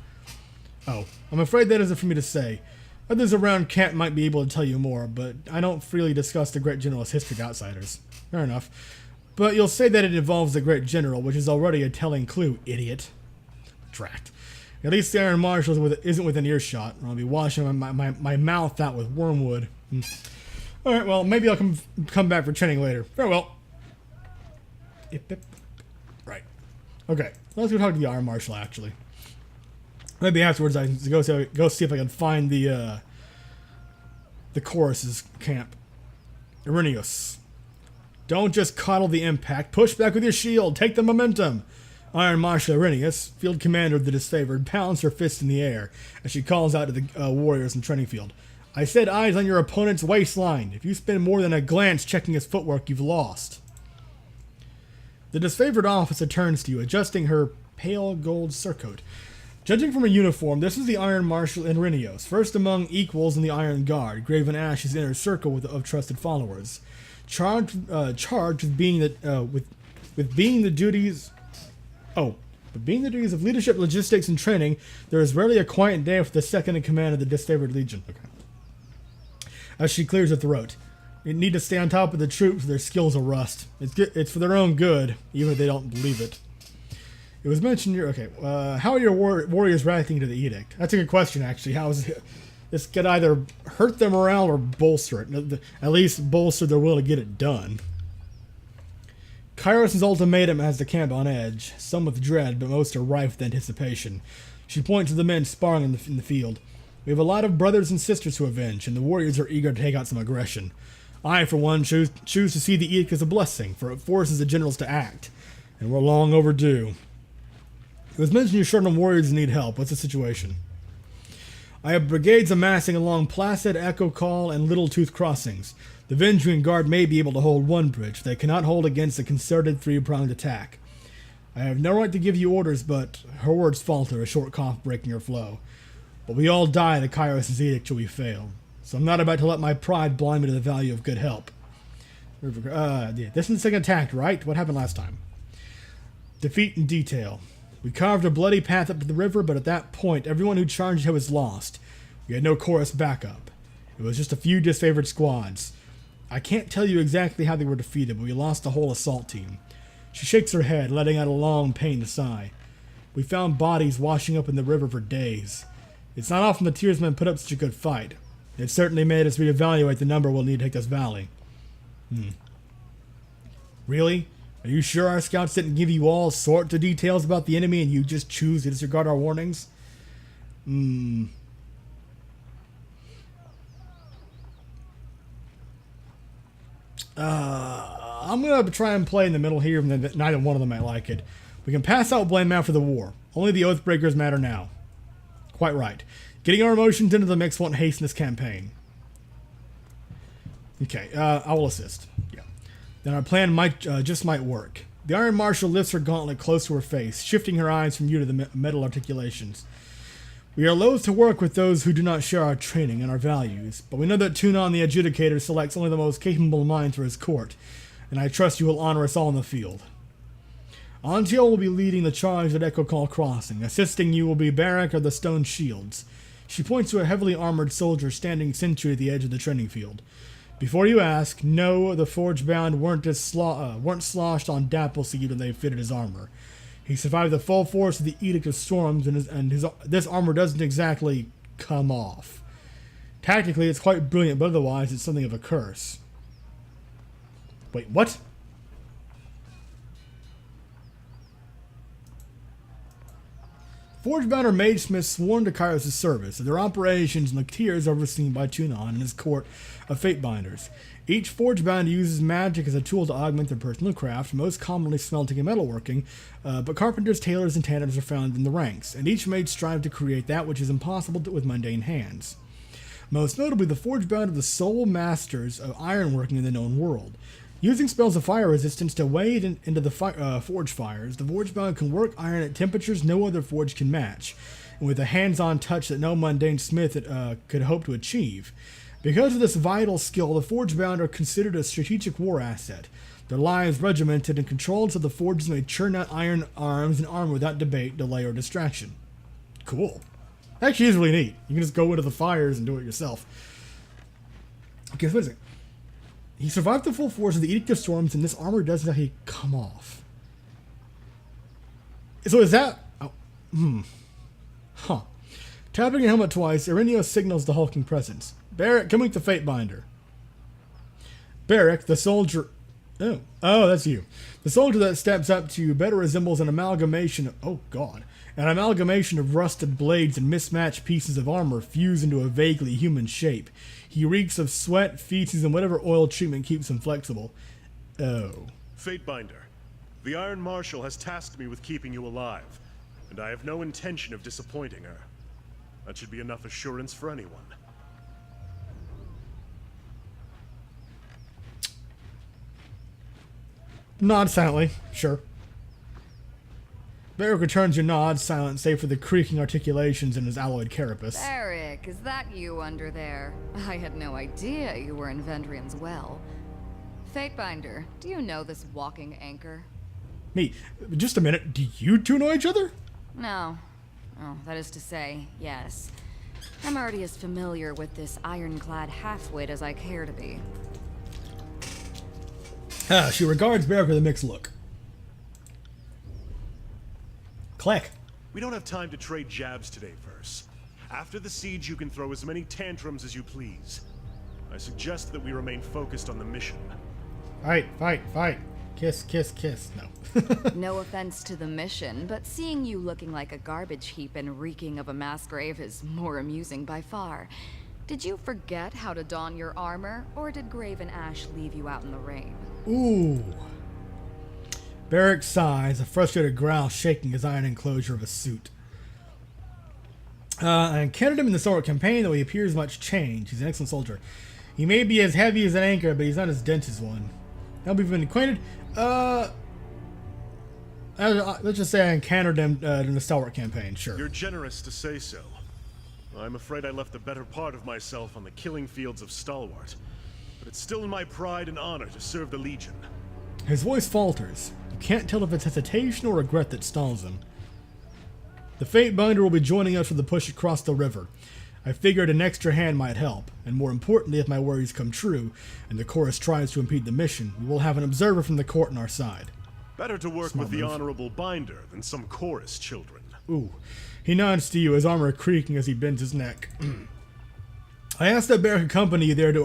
[SPEAKER 1] Oh, I'm afraid that isn't for me to say. Others around camp might be able to tell you more, but I don't freely discuss the Great General's history to outsiders. Fair enough. But you'll say that it involves the Great General, which is already a telling clue, idiot. Drat. At least the Iron Marshal isn't within earshot, or I'll be washing my mouth out with wormwood. Alright, well, maybe I'll come back for training later. Farewell. Right. Okay, let's go talk to the Iron Marshal, actually. Maybe afterwards I can go see if I can find the chorus's camp. Irenaeus. Don't just coddle the impact. Push back with your shield. Take the momentum. Iron Marshal Irenaeus, field commander of the disfavored, pounds her fist in the air as she calls out to the warriors in training field. I said eyes on your opponent's waistline. If you spend more than a glance checking his footwork, you've lost. The disfavored officer turns to you, adjusting her pale gold surcoat. Judging from her uniform, this is the Iron Marshal Irenaeus, first among equals in the Iron Guard, graven ash his inner circle of trusted followers. Charged with being the duties of leadership, logistics, and training, there is rarely a quiet day for the second in command of the disfavored legion. Okay. As she clears her throat, you need to stay on top of the troops. Their skills will rust. It's for their own good, even if they don't believe it. It was mentioned here. Okay, how are your warriors reacting to the edict? That's a good question, actually. How is it? This could either hurt their morale or bolster it. At least bolster their will to get it done. Kairos' ultimatum has the camp on edge, some with dread, but most are rife with anticipation. She points to the men sparring in the field. We have a lot of brothers and sisters to avenge, and the warriors are eager to take out some aggression. I, for one, choose to see the edict as a blessing, for it forces the generals to act, and we're long overdue. It was mentioned you're short on warriors and need help. What's the situation? I have brigades amassing along Placid, Echo Call, and Little Tooth crossings. The Vengeance Guard may be able to hold one bridge. They cannot hold against a concerted three-pronged attack. I have no right to give you orders, but her words falter, a short cough breaking her flow. But we all die the Kairos' edict till we fail. So I'm not about to let my pride blind me to the value of good help. This is the second attack, right? What happened last time? Defeat in detail. We carved a bloody path up to the river, but at that point, everyone who charged it was lost. We had no chorus backup. It was just a few disfavored squads. I can't tell you exactly how they were defeated, but we lost the whole assault team. She shakes her head, letting out a long, pained sigh. We found bodies washing up in the river for days. It's not often the Tearsmen put up such a good fight. It certainly made us reevaluate the number we'll need to take this valley. Really? Are you sure our scouts didn't give you all sorts of details about the enemy and you just choose to disregard our warnings? I'm going to try and play in the middle here, and then neither one of them might like it. We can pass out blame after the war. Only the Oathbreakers matter now. Quite right. Getting our emotions into the mix won't hasten this campaign. Okay, I will assist. Yeah. Then our plan might work. The Iron Marshal lifts her gauntlet close to her face, shifting her eyes from you to the metal articulations. We are loath to work with those who do not share our training and our values, but we know that Tunon the Adjudicator selects only the most capable minds for his court, and I trust you will honor us all in the field. Antiel will be leading the charge at Echo Call Crossing. Assisting you will be Barrack of the Stone Shields. She points to a heavily armored soldier standing sentry at the edge of the training field. Before you ask, no, the Forge-bound weren't sloshed on Dappleseed when they fitted his armor. He survived the full force of the Edict of Storms, and this armor doesn't exactly come off. Tactically, it's quite brilliant, but otherwise, it's something of a curse. Wait, what? Forge-bound are magesmiths sworn to Kairos' service, and their operations in the tiers overseen by Tunon and his court of Fatebinders. Each Forge-bound uses magic as a tool to augment their personal craft, most commonly smelting and metalworking, but carpenters, tailors, and tanners are found in the ranks, and each mage strives to create that which is impossible with mundane hands. Most notably, the Forge-bound are the sole masters of ironworking in the known world. Using spells of fire resistance to wade into the forge fires, the Forge-bound can work iron at temperatures no other forge can match, and with a hands-on touch that no mundane smith could hope to achieve. Because of this vital skill, the Forge-bound are considered a strategic war asset, their lives regimented and controlled so the forges may churn out iron arms and armor without debate, delay, or distraction. Cool. Actually, is really neat. You can just go into the fires and do it yourself. Okay, so what is it? He survived the full force of the Edict of Storms, and this armor doesn't actually come off. So is that... Huh. Tapping your helmet twice, Irenaeus signals the hulking presence. Barrack, come meet the Fatebinder. Barrack, the soldier... Oh, that's you. The soldier that steps up to you better resembles an amalgamation of... Oh, God. An amalgamation of rusted blades and mismatched pieces of armor fused into a vaguely human shape. He reeks of sweat, feces, and whatever oil treatment keeps him flexible. Oh.
[SPEAKER 6] Fatebinder, The Iron Marshal has tasked me with keeping you alive, and I have no intention of disappointing her. That should be enough assurance for anyone.
[SPEAKER 1] Nod silently. Sure. Beric returns your nod, silent save for the creaking articulations in his alloyed carapace.
[SPEAKER 3] Eric, is that you under there? I had no idea you were in Vendrian's well. Fatebinder, do you know this walking anchor?
[SPEAKER 1] Me. Just a minute. Do you two know each other?
[SPEAKER 3] No. Oh, that is to say, yes. I'm already as familiar with this ironclad half-wit as I care to be.
[SPEAKER 1] She regards Beric with a mixed look. Click.
[SPEAKER 6] We don't have time to trade jabs today, Verse. After the siege, you can throw as many tantrums as you please. I suggest that we remain focused on the mission.
[SPEAKER 1] Fight, fight, fight. Kiss, kiss, kiss. No.
[SPEAKER 3] No offense to the mission, but seeing you looking like a garbage heap and reeking of a mass grave is more amusing by far. Did you forget how to don your armor, or did Grave and Ash leave you out in the rain?
[SPEAKER 1] Ooh. Beric sighs, a frustrated growl shaking his iron enclosure of a suit. I encountered him in the Stalwart campaign, though he appears much changed. He's an excellent soldier. He may be as heavy as an anchor, but he's not as dense as one. Now we've been acquainted. Let's just say I encountered him in the Stalwart campaign, sure.
[SPEAKER 6] You're generous to say so. I'm afraid I left the better part of myself on the killing fields of Stalwart. But it's still in my pride and honor to serve the Legion.
[SPEAKER 1] His voice falters. You can't tell if it's hesitation or regret that stalls him. The Fatebinder will be joining us for the push across the river. I figured an extra hand might help, and more importantly, if my worries come true, and the chorus tries to impede the mission, we will have an observer from the court on our side.
[SPEAKER 6] Better to work
[SPEAKER 1] Smart
[SPEAKER 6] with the
[SPEAKER 1] move.
[SPEAKER 6] Honorable Binder than some chorus children.
[SPEAKER 1] Ooh. He nods to you, his armor creaking as he bends his neck. I asked that Beric accompany you there to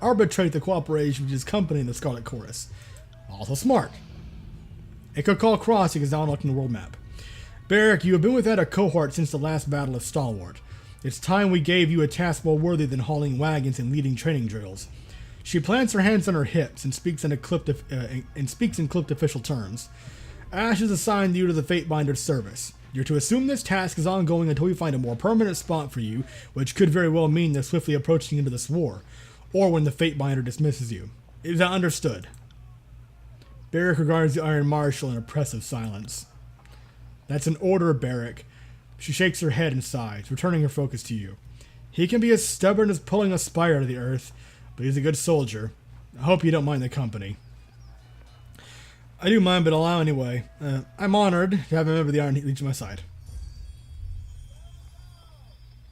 [SPEAKER 1] arbitrate the cooperation with his company in the Scarlet Chorus. Also smart. Echo Call Crossing is now unlocking the world map. Beric, you have been without a cohort since the last battle of Stalwart. It's time we gave you a task more worthy than hauling wagons and leading training drills. She plants her hands on her hips and speaks in clipped official terms. Ash is assigned you to the Fatebinder's service. You're to assume this task is ongoing until we find a more permanent spot for you, which could very well mean they're swiftly approaching into this war, or when the Fatebinder dismisses you. Is that understood? Beric regards the Iron Marshal in oppressive silence. That's an order, Beric. She shakes her head and sighs, returning her focus to you. He can be as stubborn as pulling a spire out of the earth, but he's a good soldier. I hope you don't mind the company. I do mind, but allow anyway. I'm honored to have a member of the Iron Legion on my side.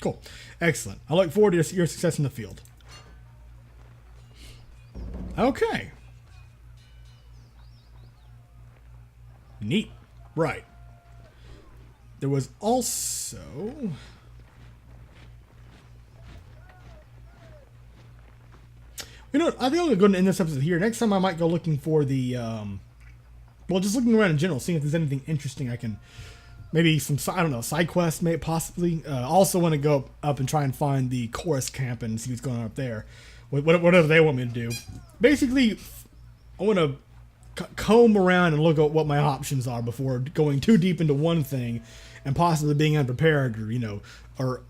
[SPEAKER 1] Cool. Excellent. I look forward to your success in the field. Okay. Neat. Right. There was also... You know, I think I'm going to end this episode here. Next time I might go looking for the... well, just looking around in general, seeing if there's anything interesting I can... Maybe some, I don't know, side quests, maybe possibly. Also want to go up and try and find the chorus camp and see what's going on up there. Whatever they want me to do. Basically, I want to comb around and look at what my options are before going too deep into one thing and possibly being unprepared or, you know, or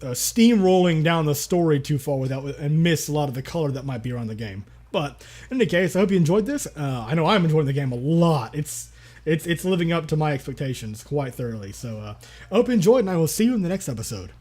[SPEAKER 1] steamrolling down the story too far and miss a lot of the color that might be around the game. But in any case, I hope you enjoyed this. I know I'm enjoying the game a lot. It's living up to my expectations quite thoroughly. So I hope you enjoyed, and I will see you in the next episode.